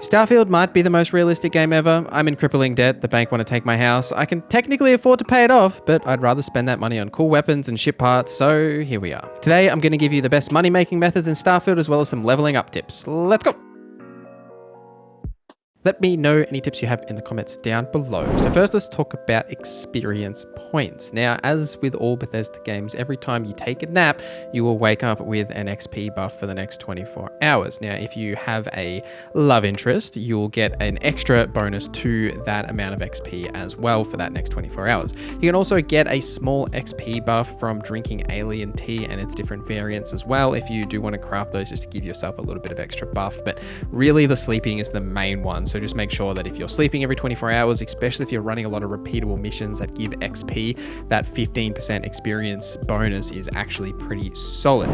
Starfield might be the most realistic game ever. I'm in crippling debt, the bank want to take my house. I can technically afford to pay it off, but I'd rather spend that money on cool weapons and ship parts, so here we are. Today, I'm going to give you the best money-making methods in Starfield as well as some leveling up tips. Let's go! Let me know any tips you have in the comments down below. So first, let's talk about experience points. Now, as with all Bethesda games, every time you take a nap, you will wake up with an XP buff for the next 24 hours. Now, if you have a love interest, you'll get an extra bonus to that amount of XP as well for that next 24 hours. You can also get a small XP buff from drinking alien tea and its different variants as well, if you do want to craft those just to give yourself a little bit of extra buff. But really, the sleeping is the main one. So just make sure that if you're sleeping every 24 hours, especially if you're running a lot of repeatable missions that give XP, that 15% experience bonus is actually pretty solid.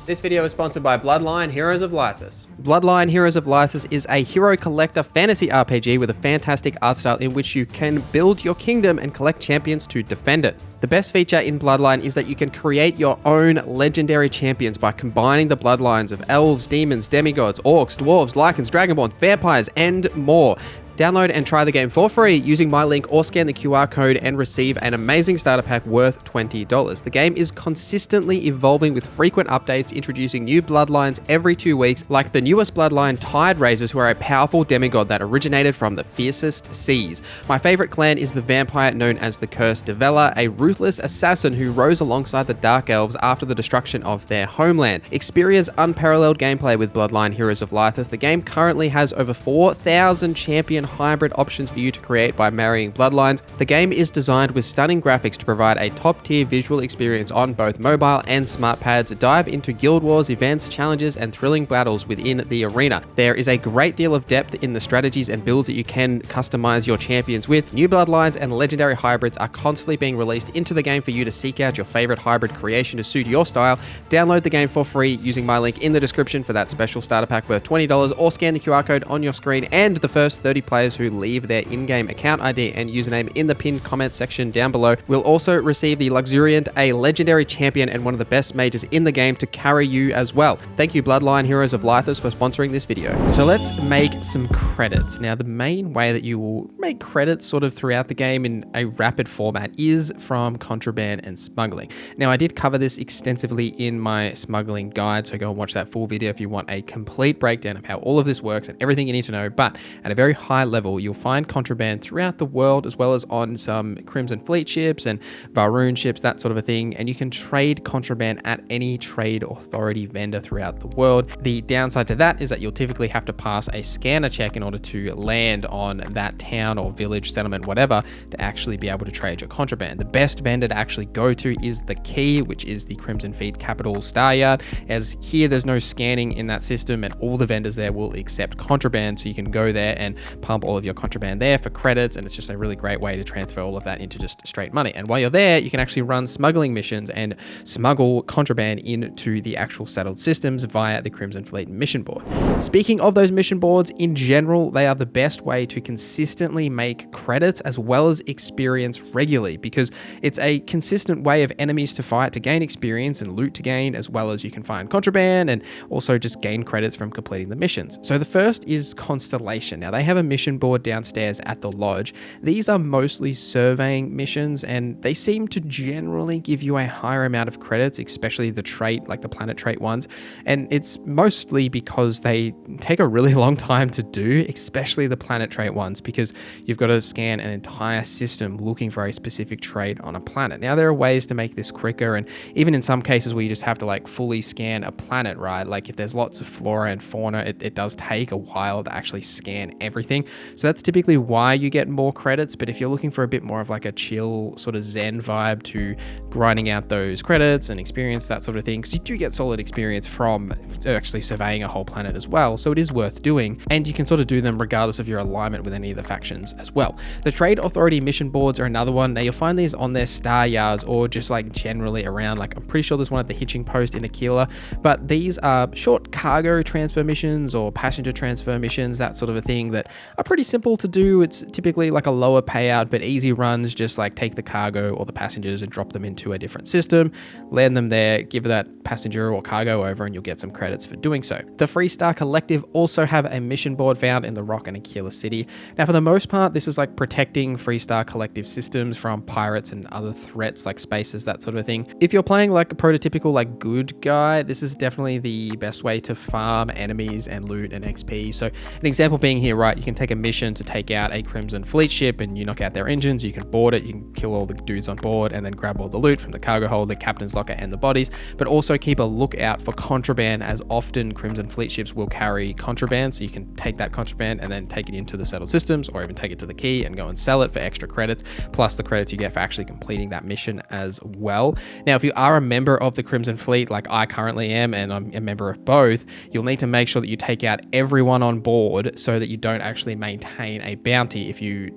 This video is sponsored by Bloodline Heroes of Lythis. Bloodline Heroes of Lythis is a hero collector fantasy RPG with a fantastic art style in which you can build your kingdom and collect champions to defend it. The best feature in Bloodline is that you can create your own legendary champions by combining the bloodlines of elves, demons, demigods, orcs, dwarves, lycans, dragonborn, vampires, and more. Download and try the game for free using my link or scan the QR code and receive an amazing starter pack worth $20. The game is consistently evolving with frequent updates, introducing new bloodlines every 2 weeks, like the newest bloodline, Tide Raisers, who are a powerful demigod that originated from the fiercest seas. My favorite clan is the vampire known as the Cursed Develer, a ruthless assassin who rose alongside the Dark Elves after the destruction of their homeland. Experience unparalleled gameplay with Bloodline Heroes of Lythis. The game currently has over 4,000 champion hybrid options for you to create by marrying bloodlines. The game is designed with stunning graphics to provide a top-tier visual experience on both mobile and smart pads. Dive into guild wars, events, challenges, and thrilling battles within the arena. There is a great deal of depth in the strategies and builds that you can customize your champions with. New bloodlines and legendary hybrids are constantly being released into the game for you to seek out your favorite hybrid creation to suit your style. Download the game for free using my link in the description for that special starter pack worth $20, or scan the QR code on your screen, and the first 30 players who leave their in-game account ID and username in the pinned comment section down below will also receive the Luxuriant, a legendary champion and one of the best mages in the game to carry you as well. Thank you Bloodline Heroes of Lythis for sponsoring this video. So let's make some credits. Now, the main way that you will make credits sort of throughout the game in a rapid format is from contraband and smuggling. Now, I did cover this extensively in my smuggling guide, so go and watch that full video if you want a complete breakdown of how all of this works and everything you need to know. But at a very high level, you'll find contraband throughout the world, as well as on some Crimson Fleet ships and Va'ruun ships, that sort of a thing, and you can trade contraband at any trade authority vendor throughout the world. The downside to that is that you'll typically have to pass a scanner check in order to land on that town or village, settlement, whatever, to actually be able to trade your contraband. The best vendor to actually go to is the Key, which is the Crimson Fleet capital Star Yard, as here there's no scanning in that system and all the vendors there will accept contraband, so you can go there and pump all of your contraband there for credits, and it's just a really great way to transfer all of that into just straight money. And while you're there, you can actually run smuggling missions and smuggle contraband into the actual settled systems via the Crimson Fleet mission board. Speaking of those mission boards, in general, they are the best way to consistently make credits as well as experience regularly, because it's a consistent way of enemies to fight to gain experience and loot to gain, as well as you can find contraband and also just gain credits from completing the missions. So the first is Constellation. Now, they have a mission board downstairs at the lodge. These are mostly surveying missions, and they seem to generally give you a higher amount of credits, especially the trait, like the planet trait ones. And it's mostly because they take a really long time to do, especially the planet trait ones, because you've got to scan an entire system looking for a specific trait on a planet. Now, there are ways to make this quicker, and even in some cases where you just have to like fully scan a planet, right? Like if there's lots of flora and fauna, it does take a while to actually scan everything. So that's typically why you get more credits. But if you're looking for a bit more of like a chill sort of zen vibe to grinding out those credits and experience, that sort of thing, because you do get solid experience from actually surveying a whole planet as well, so it is worth doing, and you can sort of do them regardless of your alignment with any of the factions as well. The Trade Authority mission boards are another one. Now, you'll find these on their star yards or just like generally around, like I'm pretty sure there's one at the hitching post in Aquila, but these are short cargo transfer missions or passenger transfer missions, that sort of a thing, that are pretty simple to do. It's typically like a lower payout, but easy runs, just like take the cargo or the passengers and drop them into a different system, land them there, give that passenger or cargo over, and you'll get some credits for doing so. The Freestar Collective also have a mission board found in the Rock and Aquila City. Now, for the most part, this is like protecting Freestar Collective systems from pirates and other threats like spaces, that sort of thing. If you're playing like a prototypical like good guy, this is definitely the best way to farm enemies and loot and XP. So an example being here, right, you can take a mission to take out a Crimson Fleet ship and you knock out their engines, you can board it, you can kill all the dudes on board and then grab all the loot from the cargo hold, the captain's locker and the bodies, but also keep a lookout for contraband, as often Crimson Fleet ships will carry contraband, so you can take that contraband and then take it into the settled systems, or even take it to the key and go and sell it for extra credits, plus the credits you get for actually completing that mission as well. Now, if you are a member of the Crimson Fleet, like I currently am, and I'm a member of both, you'll need to make sure that you take out everyone on board so that you don't actually maintain a bounty. If you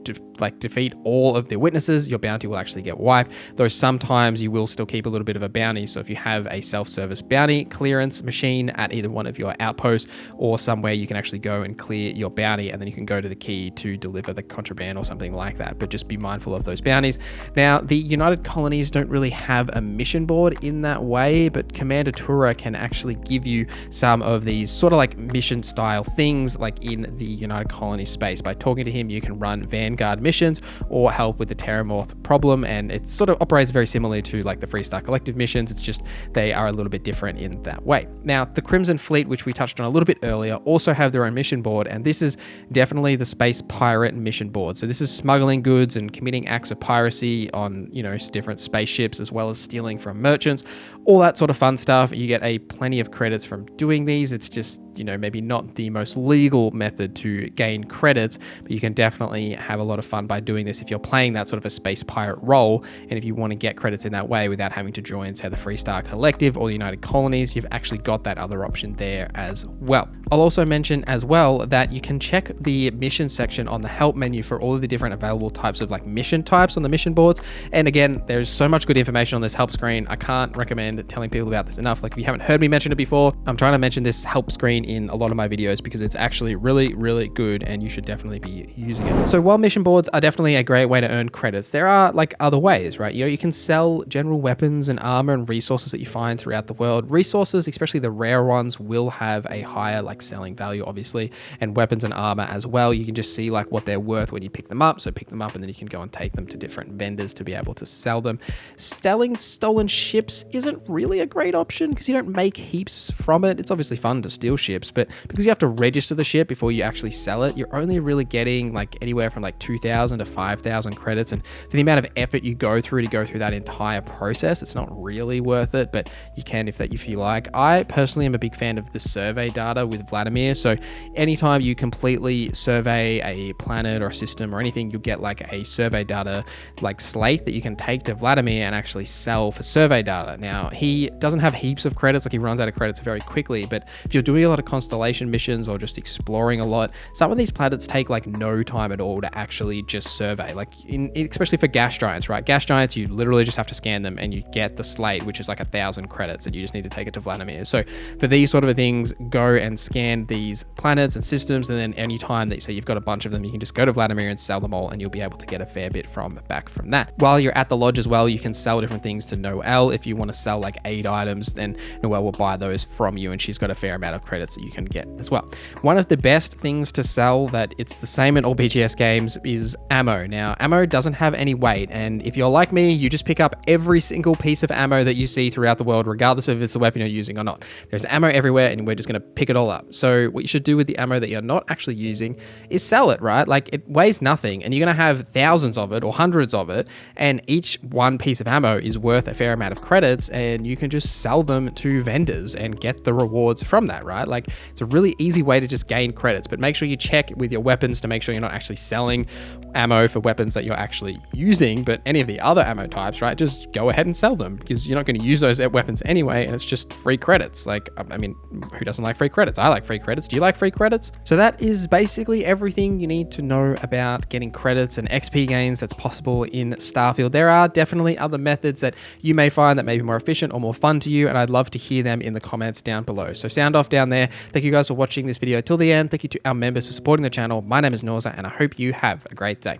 defeat all of the witnesses, your bounty will actually get wiped, though sometimes you will still keep a little bit of a bounty. So if you have a self-service bounty clearance machine at either one of your outposts or somewhere, you can actually go and clear your bounty, and then you can go to the key to deliver the contraband or something like that. But just be mindful of those bounties. Now, the United Colonies don't really have a mission board in that way, but Commander Tura can actually give you some of these sort of like mission style things like in the United Colonies space. By talking to him, you can run Vanguard missions or help with the Terramorph problem, and it sort of operates very similarly to like the Freestar Collective missions. It's just they are a little bit different in that way. Now, the Crimson Fleet, which we touched on a little bit earlier, also have their own mission board, and this is definitely the space pirate mission board. So this is smuggling goods and committing acts of piracy on, you know, different spaceships, as well as stealing from merchants, all that sort of fun stuff. You get a plenty of credits from doing these. It's just, you know, maybe not the most legal method to gain credits, but you can definitely have a lot of fun by doing this if you're playing that sort of a space pirate role. And if you want to get credits in that way without having to join, say, the Freestar Collective or the United Colonies, you've actually got that other option there as well. I'll also mention as well that you can check the mission section on the help menu for all of the different available types of like mission types on the mission boards. And again, there's so much good information on this help screen. I can't recommend telling people about this enough. Like, if you haven't heard me mention it before, I'm trying to mention this help screen in a lot of my videos because it's actually really, really good and you should definitely be using it. So while mission boards are definitely a great way to earn credits, there are like other ways, right? You know, you can sell general weapons and armor and resources that you find throughout the world. Resources, especially the rare ones, will have a higher like selling value, obviously, and weapons and armor as well. You can just see like what they're worth when you pick them up. So pick them up and then you can go and take them to different vendors to be able to sell them. Selling stolen ships isn't really a great option because you don't make heaps from it. It's obviously fun to steal ships, but because you have to register the ship before you actually sell it, you're only really getting like anywhere from like 2,000 to 5,000 credits. And for the amount of effort you go through that entire process, it's not really worth it, but you can if you like. I personally am a big fan of the survey data with Vladimir. So anytime you completely survey a planet or system or anything, you'll get like a survey data like slate that you can take to Vladimir and actually sell for survey data. Now, he doesn't have heaps of credits, like he runs out of credits very quickly, but if you're doing a lot of constellation missions or just exploring a lot, some of these planets take like no time at all to actually just survey, like especially for gas giants, right? Gas giants, you literally just have to scan them and you get the slate, which is like 1,000 credits, and you just need to take it to Vladimir. So for these sort of things, go and scan these planets and systems, and then anytime that you say you've got a bunch of them, you can just go to Vladimir and sell them all, and you'll be able to get a fair bit back from that. While you're at the lodge as well, you can sell different things to Noelle. If you want to sell like aid items, then Noelle will buy those from you, and she's got a fair amount of credits that you can get as well. One of the best things to sell that it's the same in all BGS games is ammo. Now, ammo doesn't have any weight, and if you're like me, you just pick up every single piece of ammo that you see throughout the world, regardless of if it's the weapon you're using or not. There's ammo everywhere, and we're just going to pick it all up. So what you should do with the ammo that you're not actually using is sell it, right? Like, it weighs nothing, and you're going to have thousands of it or hundreds of it, and each one piece of ammo is worth a fair amount of credits, and you can just sell them to vendors and get the rewards from that, right? Like, it's a really easy way to just gain credits, but make sure you check with your weapons to make sure you're not actually selling ammo for weapons that you're actually using, but any of the other ammo types, right, just go ahead and sell them, because you're not going to use those weapons anyway, and it's just free credits. Like, I mean, who doesn't like free credits? I like free credits. Do you like free credits? So that is basically everything you need to know about getting credits and XP gains that's possible in Starfield. There are definitely other methods that you may find that may be more efficient or more fun to you, and I'd love to hear them in the comments down below. So sound off down there. Thank you guys for watching this video till the end. Thank you to our members for supporting the channel. My name is Norza, and I hope you have a great day.